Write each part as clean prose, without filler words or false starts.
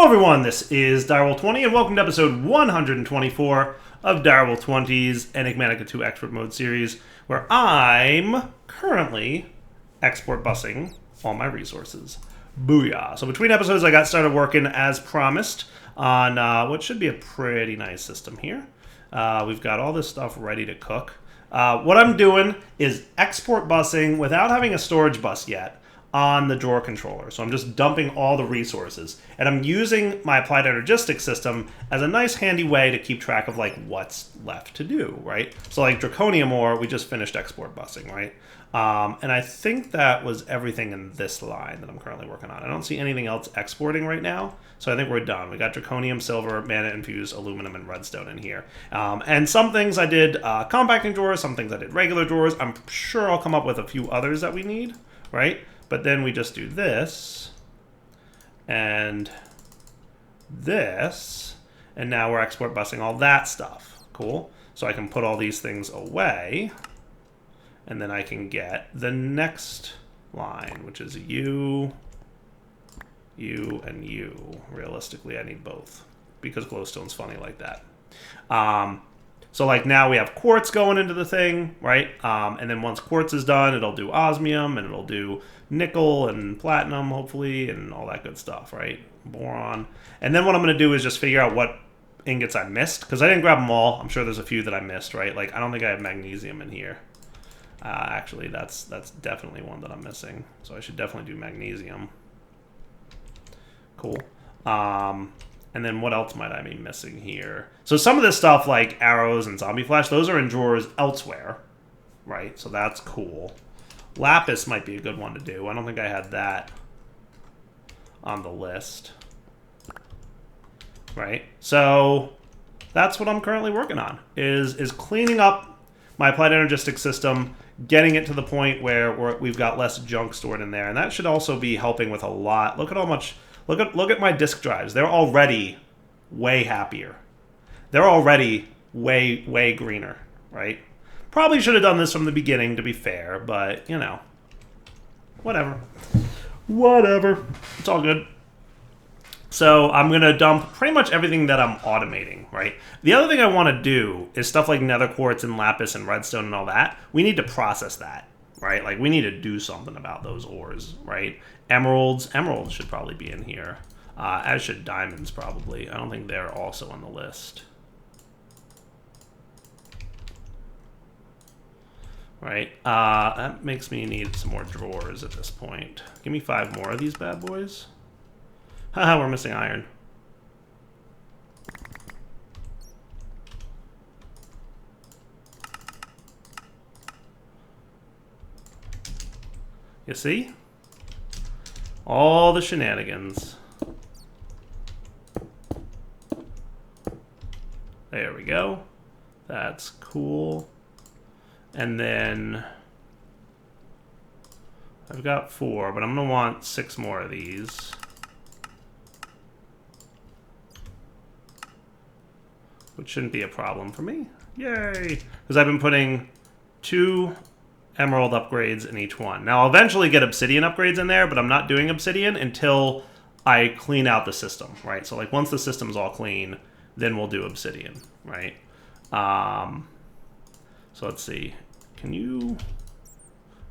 everyone, this is Direwolf20 and welcome to episode 124 of Direwolf20's Enigmatica 2 Expert Mode series, where I'm currently export busing all my resources. Booyah! So between episodes I got started working as promised on what should be a pretty nice system here. We've got all this stuff ready to cook. What I'm doing is export busing without having a storage bus yet on the drawer controller. So I'm just dumping all the resources. And I'm using my applied energistics system as a nice handy way to keep track of like what's left to do, right? So like draconium ore, we just finished export busing, right? And I think that was everything in this line that I'm currently working on. I don't see anything else exporting right now. So I think we're done. We got draconium, silver, mana infused, aluminum, and redstone in here. And some things I did compacting drawers, some things I did regular drawers. I'm sure I'll come up with a few others that we need, right? But then we just do this, and this, and now we're export busing all that stuff. Cool. So I can put all these things away, and then I can get the next line, which is you, and you. Realistically, I need both, because glowstone's funny like that. So like now we have quartz going into the thing, right? And then once quartz is done, it'll do osmium, and it'll do nickel and platinum, hopefully, and all that good stuff, right? Boron. And then what I'm going to do is just figure out what ingots I missed, because I didn't grab them all. I'm sure there's a few that I missed, right? Like, I don't think I have magnesium in here. Actually, that's definitely one that I'm missing. So I should definitely do magnesium. Cool. And then what else might I be missing here? So some of this stuff, like arrows and zombie flash, those are in drawers elsewhere, right? So that's cool. Lapis might be a good one to do. I don't think I had that on the list. Right? So that's what I'm currently working on, is cleaning up my applied energistic system, getting it to the point where we've got less junk stored in there. And that should also be helping with a lot. Look at how much... Look at my disk drives. They're already way happier. They're already way greener, right? Probably should have done this from the beginning, to be fair, but, you know, whatever. Whatever. It's all good. So I'm going to dump pretty much everything that I'm automating, right? The other thing I want to do is stuff like nether quartz and lapis and redstone and all that. We need to process that, right? Like, we need to do something about those ores, right? Emeralds should probably be in here, as should diamonds probably. I don't think they're also on the list. Right, that makes me need some more drawers at this point. Give me 5 more of these bad boys. Haha, we're missing iron. You see? All the shenanigans. There we go. That's cool. And then I've got 4, but I'm going to want 6 more of these. Which shouldn't be a problem for me. Yay! Because I've been putting 2 emerald upgrades in each one. Now, I'll eventually get obsidian upgrades in there, but I'm not doing obsidian until I clean out the system, right? So, like, once the system's all clean, then we'll do obsidian, right? So let's see. Can you...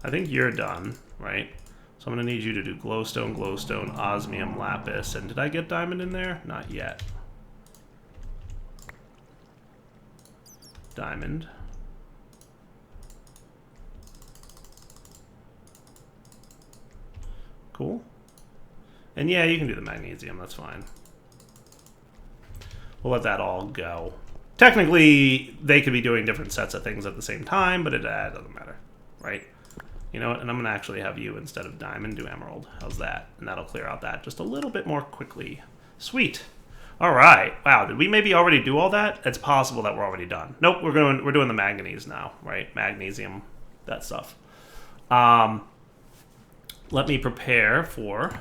I think you're done, right? So I'm going to need you to do glowstone, osmium, lapis. And did I get diamond in there? Not yet. Diamond. Cool. And yeah, you can do the magnesium. That's fine. We'll let that all go. Technically, they could be doing different sets of things at the same time, but it doesn't matter, right? You know what? And I'm going to actually have you, instead of diamond, do emerald. How's that? And that'll clear out that just a little bit more quickly. Sweet. All right. Wow, did we maybe already do all that? It's possible that we're already done. Nope, we're doing the manganese now, right? Magnesium, that stuff. Let me prepare for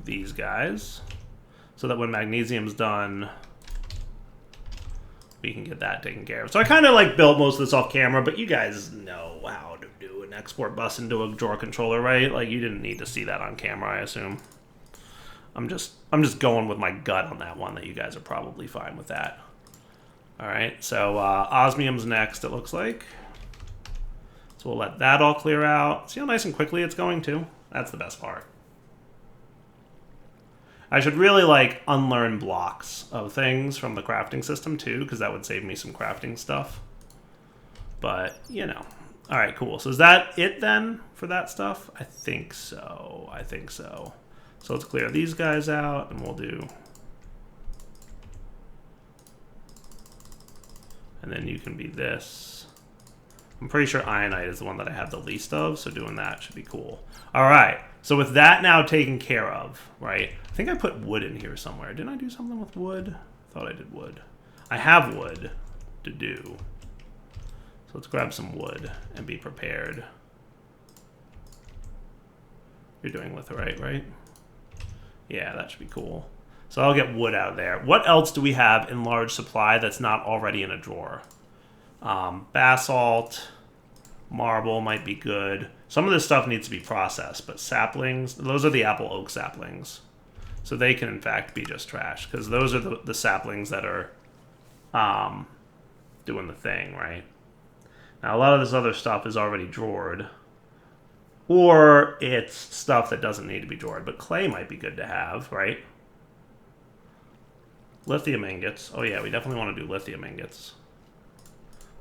these guys so that when magnesium's done, we can get that taken care of. So I kind of like built most of this off camera, but you guys know how to do an export bus into a drawer controller, right? Like, you didn't need to see that on camera, I assume. I'm just going with my gut on that one that you guys are probably fine with that. All right, so osmium's next, it looks like. So we'll let that all clear out. See how nice and quickly it's going to? That's the best part. I should really like unlearn blocks of things from the crafting system too, because that would save me some crafting stuff. But, you know. All right, cool. So is that it then for that stuff? I think so. I think so. So let's clear these guys out, and we'll do... And then you can be this. I'm pretty sure Ionite is the one that I have the least of, so doing that should be cool. All right. So with that now taken care of, right? I think I put wood in here somewhere. Didn't I do something with wood? I thought I did wood. I have wood to do. So let's grab some wood and be prepared. You're doing litherite, right? Yeah, that should be cool. So I'll get wood out of there. What else do we have in large supply that's not already in a drawer? Basalt, marble might be good. Some of this stuff needs to be processed, but saplings, those are the apple oak saplings. So they can, in fact, be just trash, because those are the saplings that are doing the thing, right? Now, a lot of this other stuff is already drawered, or it's stuff that doesn't need to be drawered, but clay might be good to have, right? Lithium ingots. Oh, yeah, we definitely want to do lithium ingots.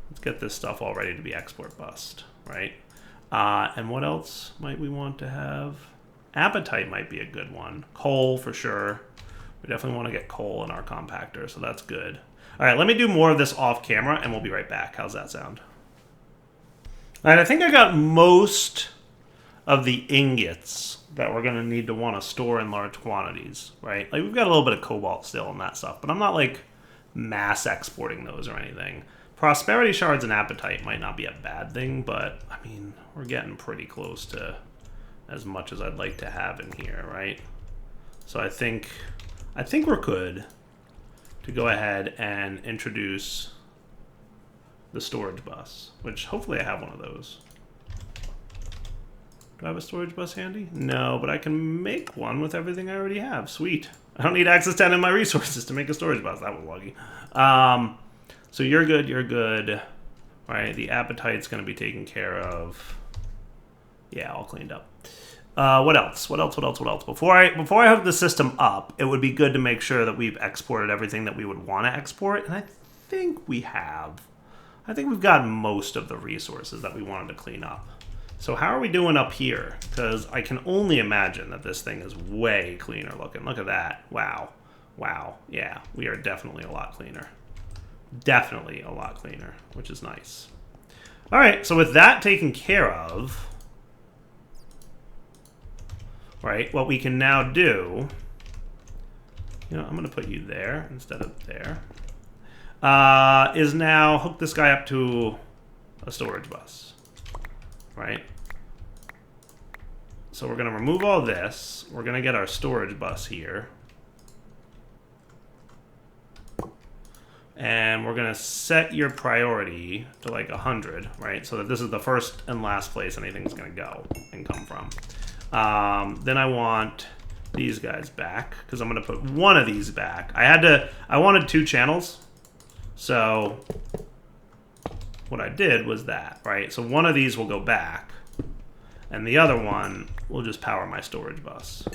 Let's get this stuff all ready to be export bust, right? And what else might we want to have? Apatite might be a good one. Coal, for sure. We definitely want to get coal in our compactor, so that's good. All right, let me do more of this off camera, and we'll be right back. How's that sound? All right, I think I got most of the ingots that we're going to need to want to store in large quantities, right? Like, we've got a little bit of cobalt still and that stuff, but I'm not, like, mass exporting those or anything. Prosperity shards and apatite might not be a bad thing, but, I mean, we're getting pretty close to as much as I'd like to have in here, right? So I think we're good to go ahead and introduce the storage bus, which hopefully I have one of those. Do I have a storage bus handy? No, but I can make one with everything I already have. Sweet. I don't need access to any of my resources to make a storage bus. That was lucky. So you're good, you're good. All right, the appetite's going to be taken care of. Yeah, all cleaned up. What else? What else? What else? What else? Before I hook the system up, it would be good to make sure that we've exported everything that we would want to export, and I think we have. I think we've got most of the resources that we wanted to clean up. So how are we doing up here? Because I can only imagine that this thing is way cleaner looking. Look at that. Wow. Wow. Yeah, we are definitely a lot cleaner. Definitely a lot cleaner, which is nice. All right, so with that taken care of, right, what we can now do, you know, I'm going to put you there instead of there, is now hook this guy up to a storage bus, right? So we're going to remove all this. We're going to get our storage bus here. And we're going to set your priority to like 100, right? So that this is the first and last place anything's going to go and come from. Then I want these guys back, because I'm going to put one of these back. I wanted 2 channels. So what I did was that, right? So one of these will go back, and the other one will just power my storage bus.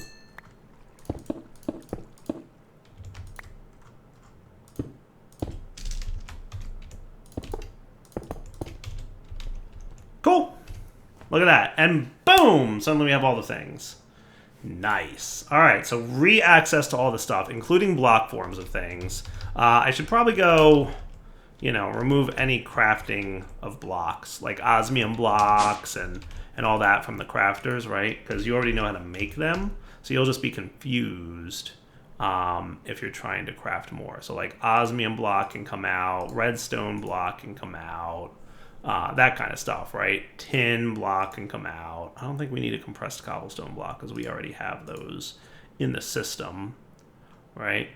Cool. Look at that. And boom! Suddenly we have all the things. Nice. All right, so re-access to all the stuff, including block forms of things. I should probably go, you know, remove any crafting of blocks, like osmium blocks and all that from the crafters, right? Because you already know how to make them, so you'll just be confused if you're trying to craft more. So like osmium block can come out, redstone block can come out, that kind of stuff, right? Tin block can come out. I don't think we need a compressed cobblestone block because we already have those in the system, right?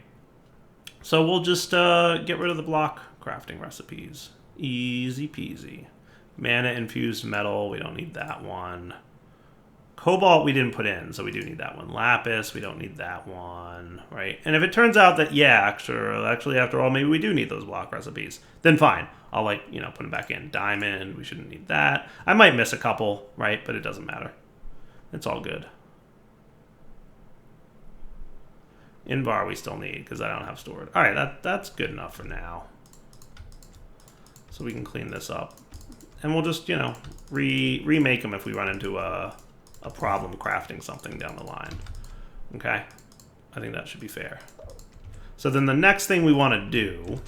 So we'll just get rid of the block crafting recipes. Easy peasy. Mana infused metal, we don't need that one. Cobalt we didn't put in, so we do need that one. Lapis, we don't need that one, right? And if it turns out that, yeah, actually, after all, maybe we do need those block recipes, then fine. I'll, like, you know, put them back in. Diamond, we shouldn't need that. I might miss a couple, right? But it doesn't matter. It's all good. Invar we still need, because I don't have stored. All right, that's good enough for now. So we can clean this up. And we'll just, you know, remake them if we run into a problem crafting something down the line. Okay? I think that should be fair. So then the next thing we want to do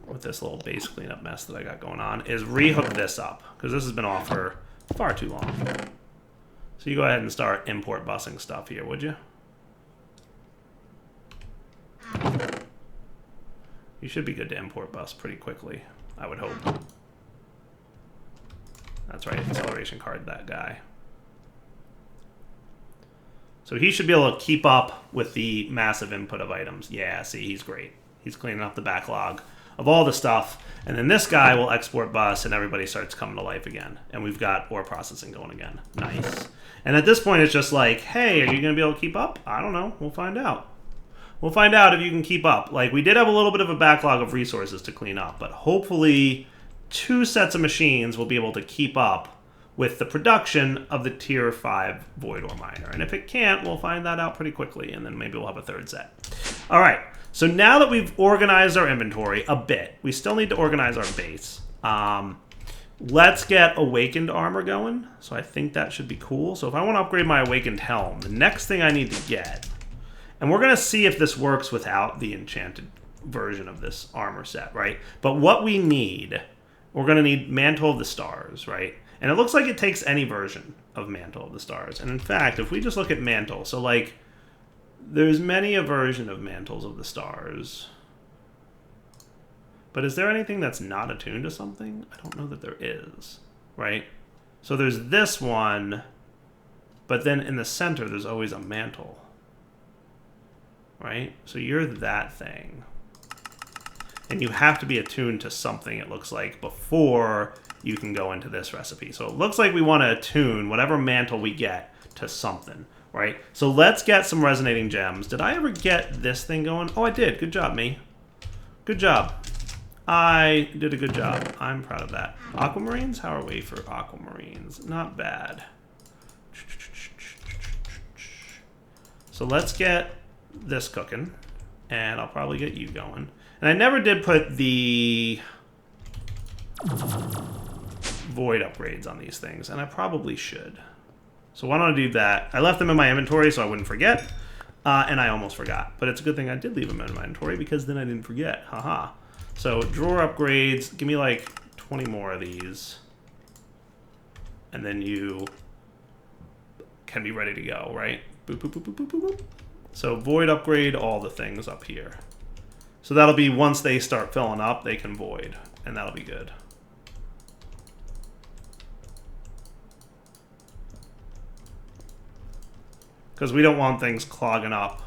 with this little base cleanup mess that I got going on is rehook this up, because this has been off for far too long. So you go ahead and start import busing stuff here, would you? You should be good to import bus pretty quickly, I would hope. That's right, acceleration card that guy. So he should be able to keep up with the massive input of items. Yeah, see, he's great. He's cleaning up the backlog of all the stuff. And then this guy will export bus and everybody starts coming to life again. And we've got ore processing going again. Nice. And at this point, it's just like, hey, are you going to be able to keep up? I don't know. We'll find out. We'll find out if you can keep up. Like, we did have a little bit of a backlog of resources to clean up, but hopefully 2 sets of machines will be able to keep up with the production of the tier 5 void ore miner. And if it can't, we'll find that out pretty quickly, and then maybe we'll have a 3rd set. All right, so now that we've organized our inventory a bit, we still need to organize our base. Let's get Awakened armor going. So I think that should be cool. So if I want to upgrade my Awakened helm, the next thing I need to get, and we're going to see if this works without the enchanted version of this armor set, right? But what we need, we're going to need Mantle of the Stars, right? And it looks like it takes any version of Mantle of the Stars. And in fact, if we just look at Mantle, so like, there's many a version of Mantles of the Stars. But is there anything that's not attuned to something? I don't know that there is, right? So there's this one, but then in the center, there's always a mantle, right? So you're that thing. And you have to be attuned to something, it looks like, before you can go into this recipe. So it looks like we want to attune whatever mantle we get to something, right? So let's get some resonating gems. Did I ever get this thing going? Oh, I did. Good job, me. Good job. I did a good job. I'm proud of that. Aquamarines? How are we for aquamarines? Not bad. So let's get this cooking, and I'll probably get you going. And I never did put the void upgrades on these things, and I probably should. So why don't I do that? I left them in my inventory so I wouldn't forget, and I almost forgot. But it's a good thing I did leave them in my inventory, because then I didn't forget. Haha. So drawer upgrades, give me like 20 more of these, and then you can be ready to go, right? Boop, boop, boop, boop, boop, boop, boop. So void upgrade all the things up here. So that'll be once they start filling up, they can void, and that'll be good. Because we don't want things clogging up.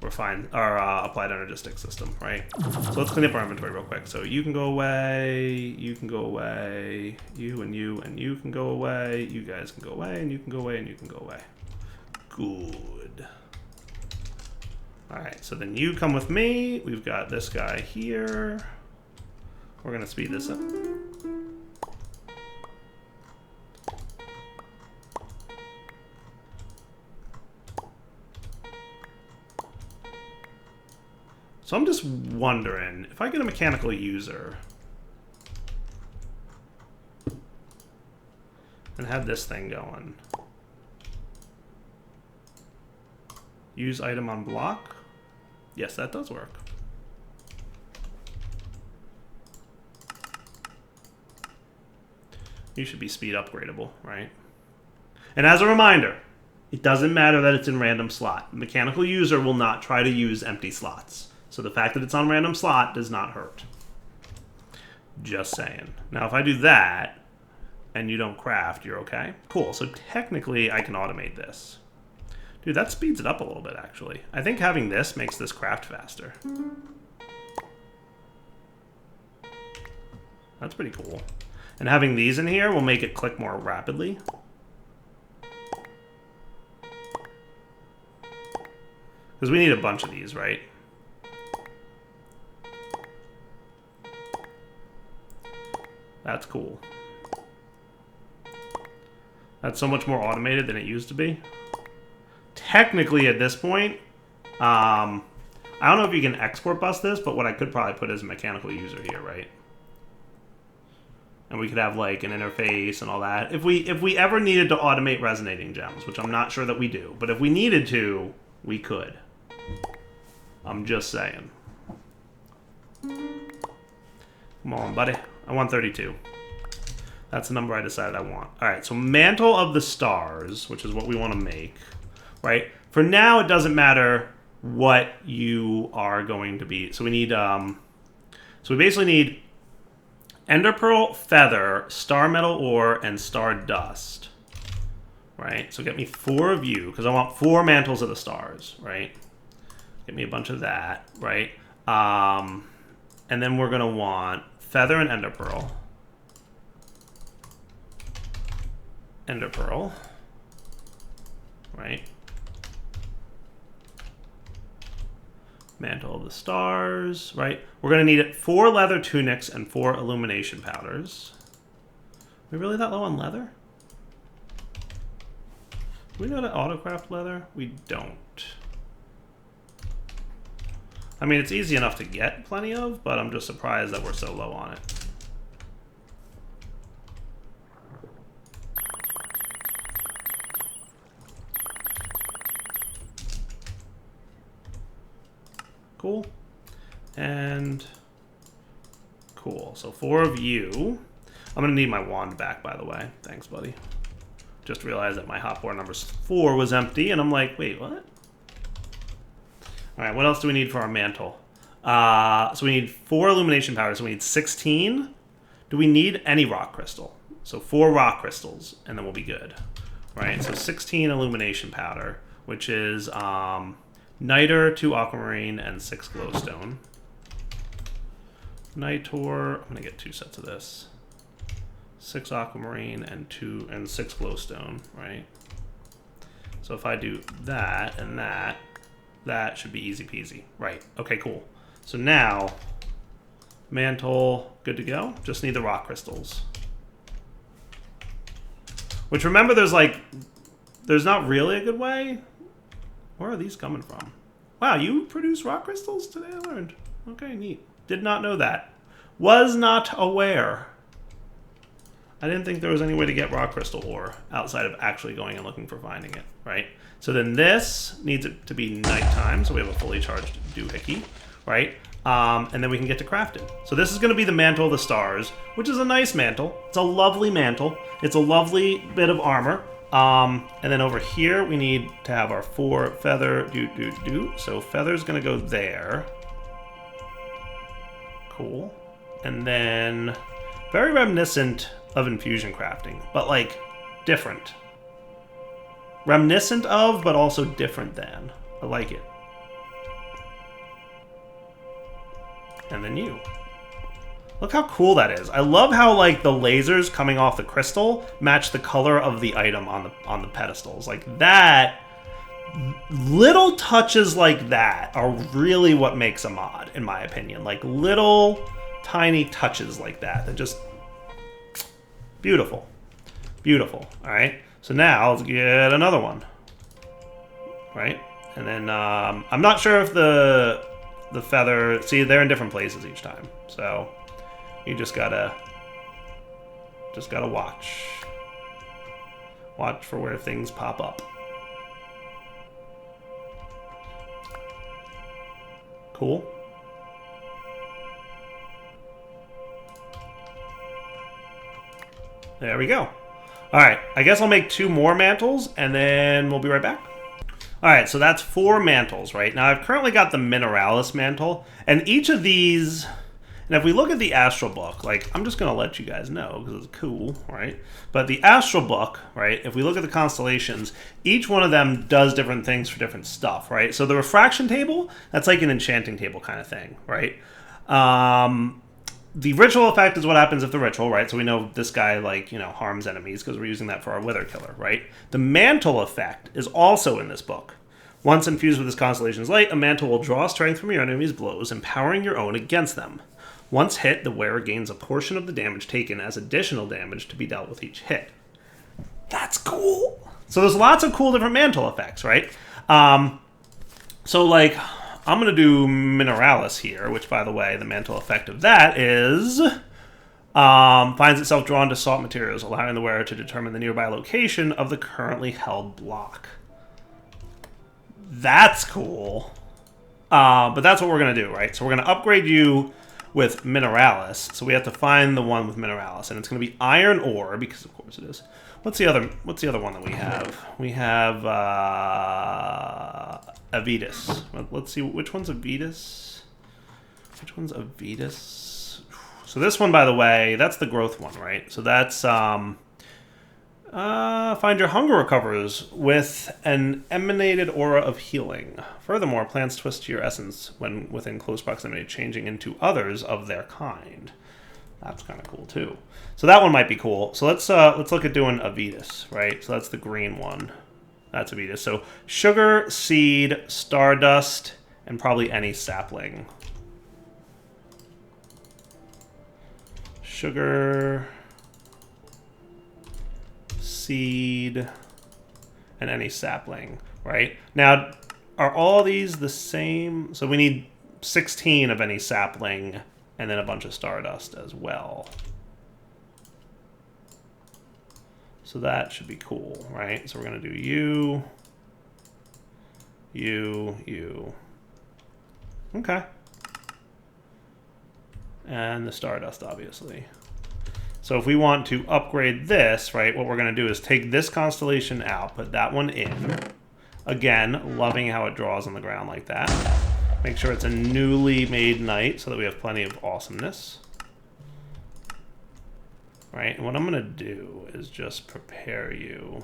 We're fine. Our applied energistic system, right? So let's clean up our inventory real quick. So you can go away, you can go away, you and you can go away, you guys can go away, and you can go away, and you can go away. Good. Alright, so then you come with me. We've got this guy here. We're going to speed this up. So I'm just wondering, if I get a mechanical user and have this thing going. Use item on block. Yes, that does work. You should be speed upgradable, right? And as a reminder, it doesn't matter that it's in random slot. The mechanical user will not try to use empty slots. So the fact that it's on random slot does not hurt. Just saying. Now, if I do that, and you don't craft, you're okay? Cool, so technically I can automate this. Dude, that speeds it up a little bit, actually. I think having this makes this craft faster. That's pretty cool. And having these in here will make it click more rapidly. Because we need a bunch of these, right? That's cool. That's so much more automated than it used to be. Technically, at this point, I don't know if you can export bus this, but what I could probably put is a mechanical user here, right? And we could have like an interface and all that. If we ever needed to automate resonating gems, which I'm not sure that we do, but if we needed to, we could. I'm just saying. Come on, buddy. I want 32. That's the number I decided I want. All right, so Mantle of the Stars, which is what we want to make, right? For now, it doesn't matter what you are going to be. So we need, so we basically need Ender Pearl, Feather, Star Metal Ore, and Star Dust, right? So get me 4 of you, because I want 4 Mantles of the Stars, right? Get me a bunch of that, right? And then we're going to want Feather and Ender Pearl. Ender Pearl, right? Mantle of the Stars, right? We're going to need 4 leather tunics and 4 illumination powders. Are we really that low on leather? Do we know how to autocraft leather? We don't. I mean, it's easy enough to get plenty of, but I'm just surprised that we're so low on it. Cool. And cool. So 4 of you. I'm going to need my wand back, by the way. Thanks, buddy. Just realized that my hotbar number 4 was empty, and I'm like, wait, what? All right, what else do we need for our mantle? So we need 4 illumination powders. So we need 16. Do we need any rock crystal? So 4 rock crystals, and then we'll be good. Right, so 16 illumination powder, which is Niter, 2 aquamarine, and 6 glowstone. Nitor, I'm gonna get 2 sets of this. 6 aquamarine and 6 glowstone, right? So if I do that and that, that should be easy peasy. Right, okay, cool. So now, mantle, good to go. Just need the rock crystals. Which, remember, there's not really a good way. Where are these coming from? Wow, you produce rock crystals today, I learned. Okay, neat. Did not know that. Was not aware. I didn't think there was any way to get rock crystal ore outside of actually going and looking for finding it, right? So then this needs it to be nighttime, so we have a fully charged doohickey, right? And then we can get to crafting. So this is going to be the Mantle of the Stars, which is a nice mantle. It's a lovely mantle. It's a lovely bit of armor. And then over here, we need to have our 4 feather So feather's going to go there. Cool. And then very reminiscent of infusion crafting, but like different. Reminiscent of, but also different than. I like it. And then you. Look how cool that is. I love how like the lasers coming off the crystal match the color of the item on the pedestals. Like that, little touches like that are really what makes a mod, in my opinion. Like little tiny touches like that. They're just beautiful. Beautiful. Alright. So now let's get another one. Right? And then I'm not sure if the feather, see, they're in different places each time. So you just gotta watch. Watch for where things pop up. Cool. There we go. All right, I guess I'll make 2 more mantles, and then we'll be right back. All right, so that's 4 mantles, right? Now, I've currently got the Mineralis mantle, and each of these, and if we look at the Astral Book, like, I'm just going to let you guys know, because it's cool, right? But the Astral Book, right, if we look at the constellations, each one of them does different things for different stuff, right? So the refraction table, that's like an enchanting table kind of thing, right? The ritual effect is what happens if the ritual, right? So we know this guy, like, you know, harms enemies because we're using that for our wither killer, right? The mantle effect is also in this book, Once infused with this constellation's light, a mantle will draw strength from your enemy's blows, empowering your own against them. Once hit, the wearer gains a portion of the damage taken as additional damage to be dealt with each hit. That's cool. So there's lots of cool different mantle effects, right? So, like, I'm going to do Mineralis here, which, by the way, the mantle effect of that is... finds itself drawn to salt materials, allowing the wearer to determine the nearby location of the currently held block. That's cool. But that's what we're going to do, right? So we're going to upgrade you with Mineralis. So we have to find the one with Mineralis, and it's going to be iron ore, because of course it is. What's the other one that we have? We have Avitus. Let's see, which one's Avitus? Which one's Avitus? So this one, by the way, that's the growth one, right? So that's find your hunger recovers with an emanated aura of healing. Furthermore, plants twist to your essence when within close proximity, changing into others of their kind. That's kind of cool too. So that one might be cool. So let's look at doing Avitus, right? So that's the green one. That's Avitus. So sugar, seed, stardust, and probably any sapling. Sugar, seed, and any sapling, right? Now, are all these the same? So we need 16 of any sapling and then a bunch of stardust as well. So that should be cool, right? So we're going to do you. Okay. And the stardust, obviously. So if we want to upgrade this, right, what we're going to do is take this constellation out, put that one in. Again, loving how it draws on the ground like that. Make sure it's a newly made night so that we have plenty of awesomeness. Right, and what I'm going to do is just prepare you.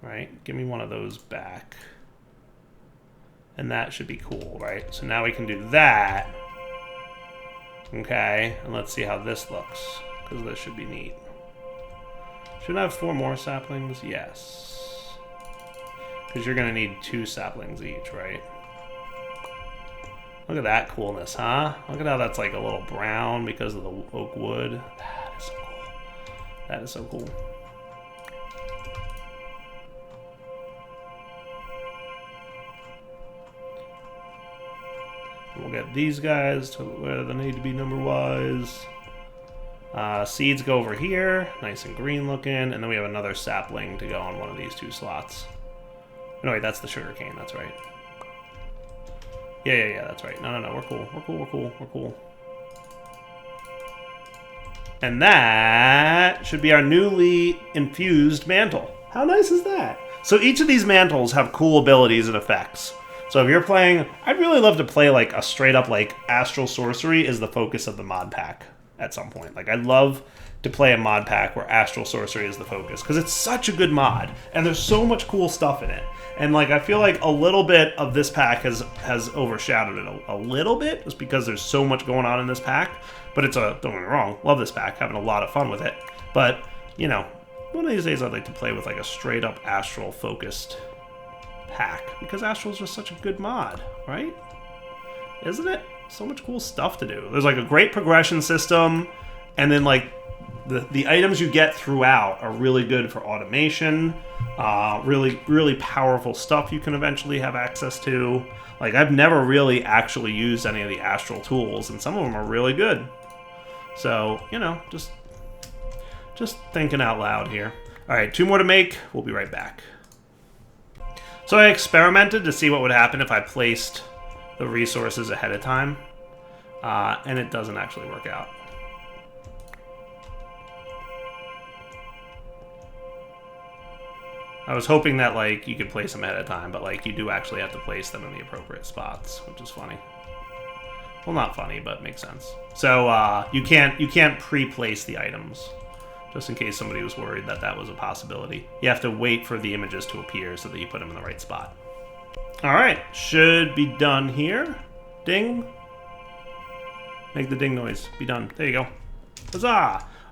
Right, give me one of those back. And that should be cool, right? So now we can do that. Okay, and let's see how this looks, because this should be neat. Should I have 4 more saplings? Yes. Because you're going to need 2 saplings each, right? Look at that coolness, huh? Look at how that's like a little brown because of the oak wood. That is so cool. That is so cool. We'll get these guys to where they need to be number-wise. Seeds go over here, nice and green looking, and then we have another sapling to go on one of these 2 slots. No, wait, that's the sugar cane, that's right. Yeah, that's right. No, we're cool. And that should be our newly infused mantle. How nice is that? So each of these mantles have cool abilities and effects. So if you're playing, I'd really love to play like a straight up like Astral Sorcery is the focus of the mod pack at some point. Like I'd love to play a mod pack where Astral Sorcery is the focus because it's such a good mod and there's so much cool stuff in it. And like I feel like a little bit of this pack has overshadowed it a little bit just because there's so much going on in this pack. But it's don't get me wrong, love this pack, having a lot of fun with it. But, you know, one of these days I'd like to play with like a straight up Astral focused pack because Astral's just such a good mod, right? Isn't it? So much cool stuff to do. There's like a great progression system, and then like the items you get throughout are really good for automation. Really powerful stuff you can eventually have access to. Like I've never really actually used any of the Astral tools, and some of them are really good. So, you know, just thinking out loud here. All right, 2 more to make. We'll be right back. So I experimented to see what would happen if I placed the resources ahead of time, and it doesn't actually work out. I was hoping that like you could place them ahead of time, but like you do actually have to place them in the appropriate spots, which is funny. Well, not funny, but makes sense. So you can't pre-place the items, just in case somebody was worried that that was a possibility. You have to wait for the images to appear so that you put them in the right spot. All right, should be done here. Ding. Make the ding noise. Be done. There you go. Huzzah!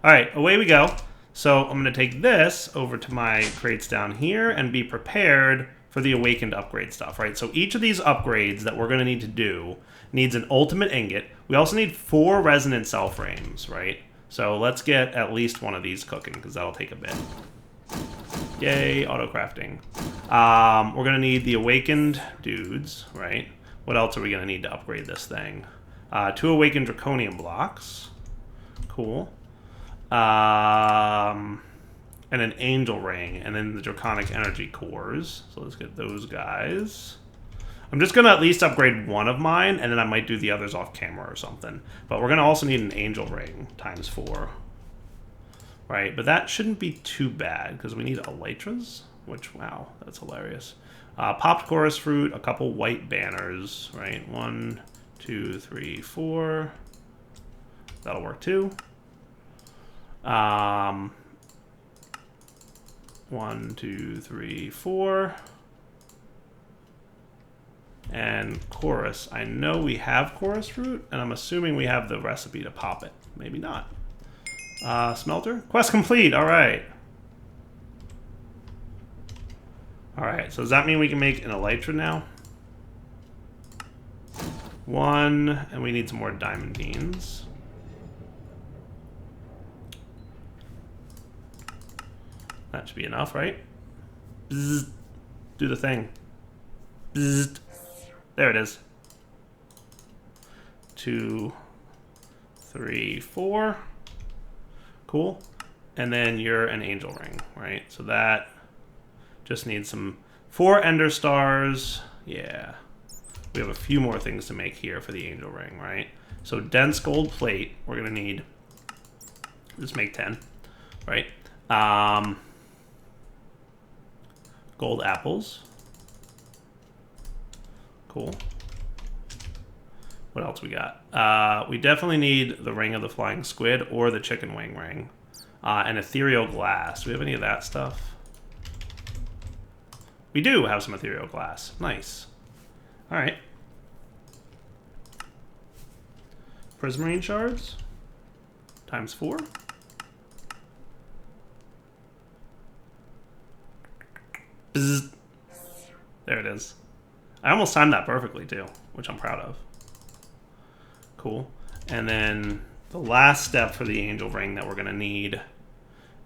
All right, away we go. So I'm going to take this over to my crates down here and be prepared for the awakened upgrade stuff, right? So each of these upgrades that we're going to need to do needs an ultimate ingot. We also need 4 resonant cell frames, right? So let's get at least one of these cooking, because that'll take a bit. Yay, auto crafting. We're going to need the awakened dudes, right? What else are we going to need to upgrade this thing? 2 awakened draconium blocks. Cool. And an angel ring, and then the draconic energy cores. So let's get those guys. I'm just going to at least upgrade one of mine, and then I might do the others off camera or something. But we're going to also need an angel ring times 4. Right, but that shouldn't be too bad, because we need elytras, which, wow, that's hilarious. Popped chorus fruit, a couple white banners, right? 1, 2, 3, 4. That'll work too. 1, 2, 3, 4. And chorus. I know we have chorus fruit, and I'm assuming we have the recipe to pop it. Maybe not. Smelter? Quest complete! Alright. Alright, so does that mean we can make an elytra now? 1, and we need some more diamond beans. That should be enough, right? Bzzz. Do the thing. Bzzz. There it is. 2, 3, 4. Cool. And then you're an angel ring, right? So that just needs some 4 ender stars. Yeah. We have a few more things to make here for the angel ring, right? So dense gold plate, we're going to need, just make 10, right? Gold apples. Cool. What else we got? We definitely need the ring of the flying squid or the chicken wing ring. And ethereal glass. Do we have any of that stuff? We do have some ethereal glass. Nice. Alright. Prismarine shards. Times 4. Bzzz. There it is. I almost timed that perfectly too, which I'm proud of. Cool. And then the last step for the angel ring that we're going to need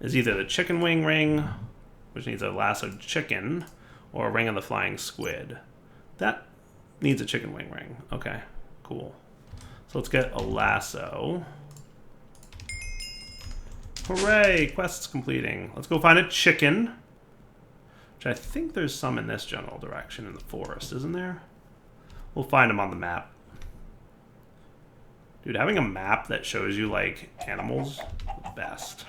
is either the chicken wing ring, which needs a lassoed chicken, or a ring of the flying squid. That needs a chicken wing ring. Okay, cool. So let's get a lasso. Hooray! Quest's completing. Let's go find a chicken. Which I think there's some in this general direction in the forest, isn't there? We'll find them on the map. Dude, having a map that shows you, like, animals, the best.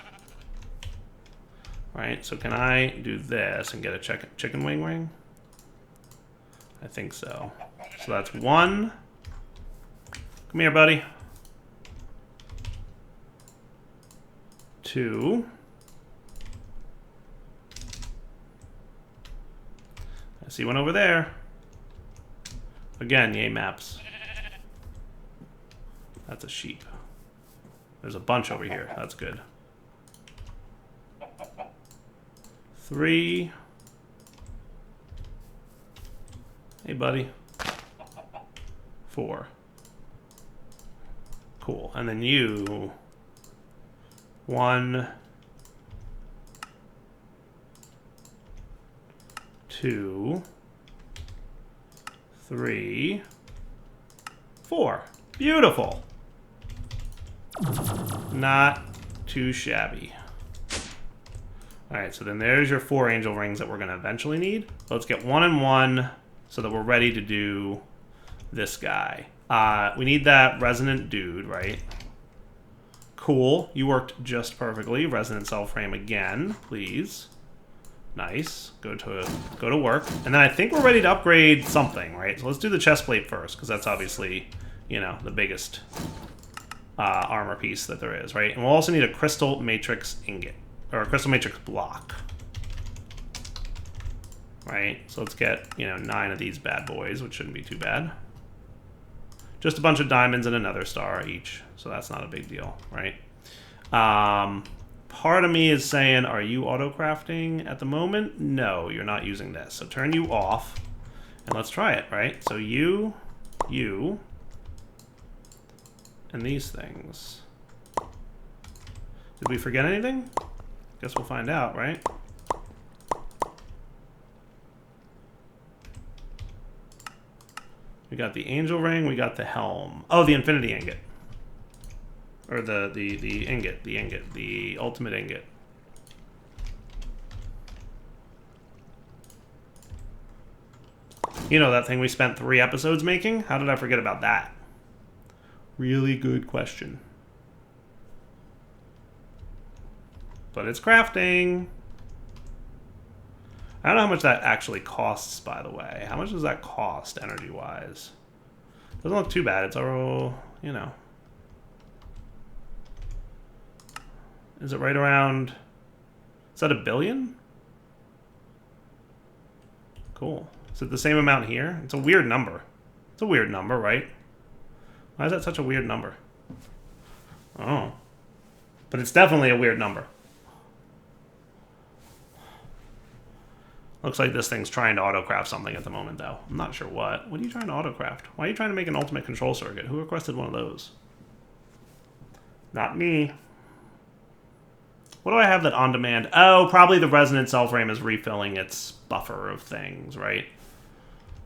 Right, so can I do this and get a chicken wing ring? I think so. So that's 1. Come here, buddy. 2. I see one over there. Again, yay maps. That's a sheep. There's a bunch over here. That's good. 3. Hey, buddy. 4. Cool. And then you... 1, 2, 3, 4. Beautiful. Not too shabby. Alright, so then there's your 4 angel rings that we're going to eventually need. Let's get 1 and 1 so that we're ready to do this guy. We need that resonant dude, right? Cool. You worked just perfectly. Resonant cell frame again, please. Nice. Go to work. And then I think we're ready to upgrade something, right? So let's do the chest plate first, because that's obviously, you know, the biggest armor piece that there is, right? And we'll also need a crystal matrix ingot, or a crystal matrix block. Right? So let's get, you know, 9 of these bad boys, which shouldn't be too bad. Just a bunch of diamonds and another star each, so that's not a big deal, right? part of me is saying, are you auto-crafting at the moment? No, you're not using this. So turn you off, and let's try it, right? So you, and these things. Did we forget anything? Guess we'll find out, right? We got the angel ring, we got the helm. Oh, the infinity ingot. Or the ingot, the ultimate ingot. You know, that thing we spent 3 episodes making? How did I forget about that? Really good question. But it's crafting. I don't know how much that actually costs, by the way. How much does that cost, energy-wise? Doesn't look too bad. It's all, you know. Is it right around... Is that $1 billion? Cool. Is it the same amount here? It's a weird number. It's a weird number, right? Why is that such a weird number? Oh. But it's definitely a weird number. Looks like this thing's trying to autocraft something at the moment, though. I'm not sure what. What are you trying to autocraft? Why are you trying to make an ultimate control circuit? Who requested one of those? Not me. What do I have that on demand? Oh, probably the resonant cell frame is refilling its buffer of things, right?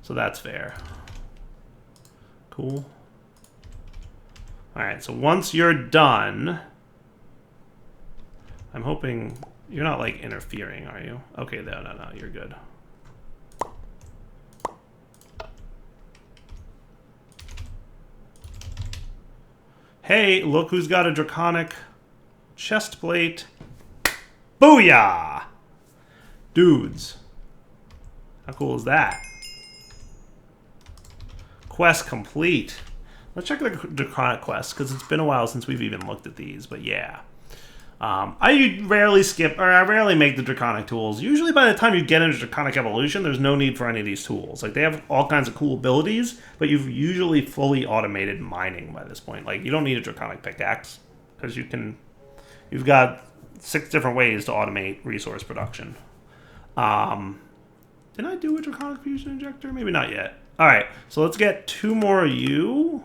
So that's fair. Cool. All right, so once you're done, I'm hoping you're not like interfering, are you? Okay, no, you're good. Hey, look who's got a draconic chest plate. Booyah! Dudes. How cool is that? Quest complete. Let's check the draconic quest, because it's been a while since we've even looked at these, but yeah. I rarely skip, or I rarely make the draconic tools. Usually by the time you get into draconic evolution, there's no need for any of these tools. Like, they have all kinds of cool abilities, but you've usually fully automated mining by this point. Like, you don't need a draconic pickaxe, because you've got 6 different ways to automate resource production. Did I do a draconic fusion injector? Maybe not yet. All right, so let's get 2 more of you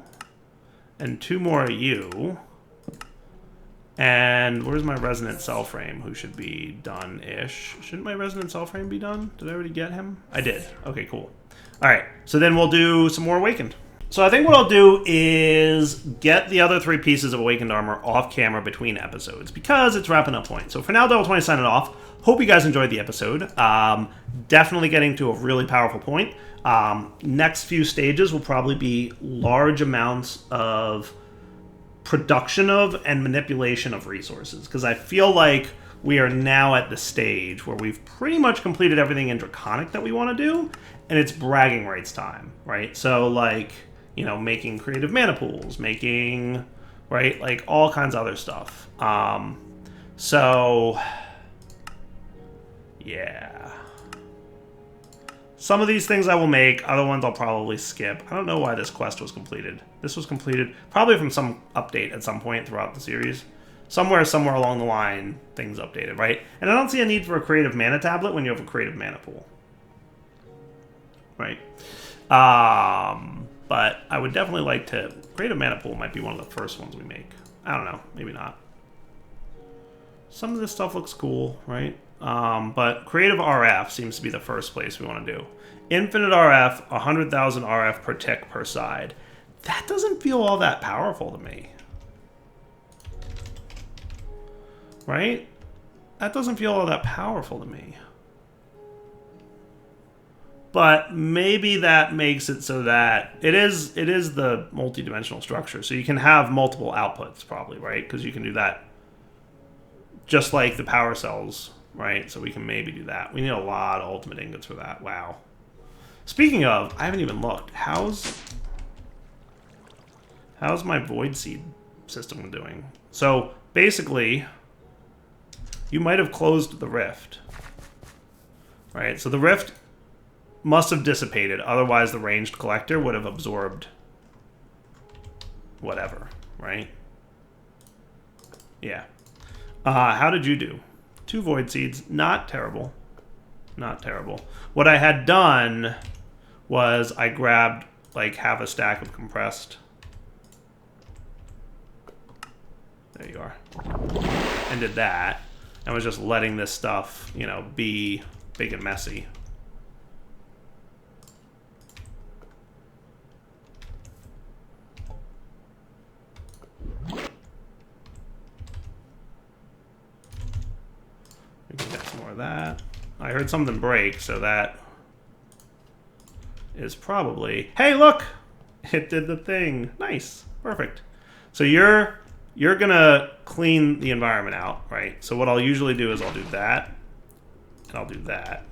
and 2 more of you. And where's my resonant cell frame, who should be done-ish? Shouldn't my resonant cell frame be done? Did I already get him? I did. Okay, cool. All right, so then we'll do some more Awakened. So I think what I'll do is get the other 3 pieces of Awakened armor off camera between episodes, because it's wrapping up point. So for now, Devil20 signing off. Hope you guys enjoyed the episode. Definitely getting to a really powerful point. Next few stages will probably be large amounts of production of and manipulation of resources, because I feel like we are now at the stage where we've pretty much completed everything in Draconic that we want to do, and it's bragging rights time, right? So, like, you know, making creative mana pools, making, right, like, all kinds of other stuff. So, yeah. Some of these things I will make, other ones I'll probably skip. I don't know why this quest was completed. This was completed probably from some update at some point throughout the series. Somewhere along the line, things updated, right? And I don't see a need for a creative mana tablet when you have a creative mana pool. Right? But I would definitely like to... Creative mana pool might be one of the first ones we make. I don't know. Maybe not. Some of this stuff looks cool, right? But creative RF seems to be the first place we want to do. Infinite RF, 100,000 RF per tick per side. That doesn't feel all that powerful to me. Right? That doesn't feel all that powerful to me. But maybe that makes it so that it is the multi-dimensional structure. So you can have multiple outputs probably, right? Because you can do that just like the power cells, right? So we can maybe do that. We need a lot of ultimate ingots for that. Wow. Speaking of, I haven't even looked. How's my Void Seed system doing? So basically, you might have closed the rift, right? So the rift must have dissipated. Otherwise, the ranged collector would have absorbed whatever, right? Yeah. How did you do? 2 Void Seeds. Not terrible. Not terrible. What I had done was I grabbed like half a stack of compressed. There you are. And did that. And was just letting this stuff, you know, be big and messy. We can get some more of that. I heard something break, so that is probably... Hey, look! It did the thing. Nice. Perfect. So you're gonna clean the environment out, right? So what I'll usually do is I'll do that, and I'll do that.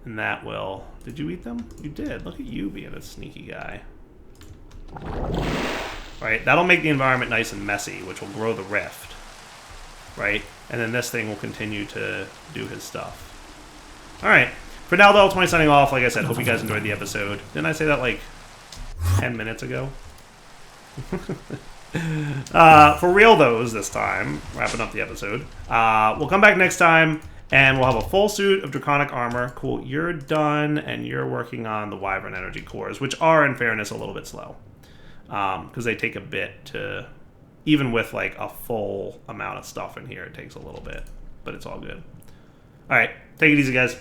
And that will... Did you eat them? You did. Look at you being a sneaky guy. Right? That'll make the environment nice and messy, which will grow the rift. Right? And then this thing will continue to do his stuff. Alright. For now, though, 20 signing off. Like I said, hope you guys enjoyed the episode. Didn't I say that like 10 minutes ago? For real, though, this time, wrapping up the episode. We'll come back next time, and we'll have a full suit of Draconic armor. Cool. You're done, and you're working on the Wyvern Energy cores, which are, in fairness, a little bit slow. Because they take a bit to... Even with, like, a full amount of stuff in here, it takes a little bit. But it's all good. Alright. Take it easy, guys.